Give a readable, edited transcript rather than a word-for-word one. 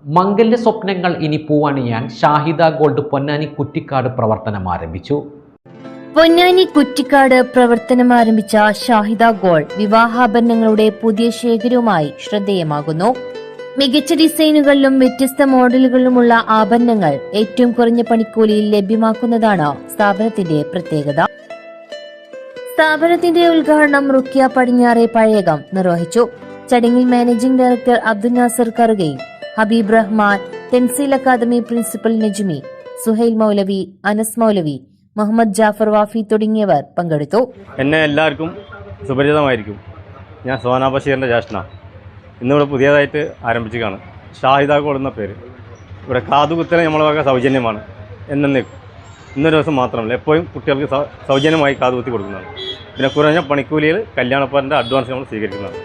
മംഗല്യ സ്വപ്നങ്ങൾ ഇനി പൂവണിയാൻ ഷാഹിദ ഗോൾഡ് പൊന്നാനി കുറ്റിക്കാട് പ്രവർത്തനം ആരംഭിച്ചു. പൊന്നാനി കുറ്റിക്കാട് പ്രവർത്തനം ആരംഭിച്ച ഷാഹിദ ഗോൾഡ് വിവാഹാഭരണങ്ങളുടെ പുതിയ ശേഖരവുമായി ശ്രദ്ധേയമാകുന്നു. മികച്ച ഡിസൈനുകളിലും വ്യത്യസ്ത മോഡലുകളിലുമുള്ള ആഭരണങ്ങൾ ഏറ്റവും കുറഞ്ഞ പണിക്കൂലിയിൽ ലഭ്യമാക്കുന്നതാണ് സ്ഥാപനത്തിന്റെ പ്രത്യേകത. സ്ഥാപനത്തിന്റെ ഉദ്ഘാടനം റുക്കിയ പടിഞ്ഞാറെ പഴയകം നിർവഹിച്ചു. ചടങ്ങിൽ മാനേജിംഗ് ഡയറക്ടർ അബ്ദുൽ നാസർ കറുകയും ഹബീബ് റഹ്മാൻ, തെൻസീൽ അക്കാദമി പ്രിൻസിപ്പൽ നജ്മി, സുഹൈൽ മൗലവി, അനസ് മൗലവി, മുഹമ്മദ് ജാഫർ വാഫി തുടങ്ങിയവർ പങ്കെടുത്തു. എന്നെ എല്ലാവർക്കും സുപരിചിതമായിരിക്കും. ഞാൻ സോനാ ബഷീറിൻ്റെ ജ്യേഷ്ഠനാണ്. ഇന്നിവിടെ പുതിയതായിട്ട് ആരംഭിച്ചതാണ് ഷാഹിദ ഗോൾഡ് എന്ന പേര്. ഇവിടെ കാതുകുത്തൽ നമ്മളെ വക സൗജന്യമാണ്. എന്നേക്കും ഇന്നൊരു ദിവസം മാത്രമല്ല, എപ്പോഴും കുട്ടികൾക്ക് സൗജന്യമായി കാതുകുത്തി കൊടുക്കുന്നതാണ്. പിന്നെ കുറഞ്ഞ പണിക്കൂലിയിൽ കല്യാണപ്പാറിൻ്റെ അഡ്വാൻസ് നമ്മൾ സ്വീകരിക്കുന്നതാണ്.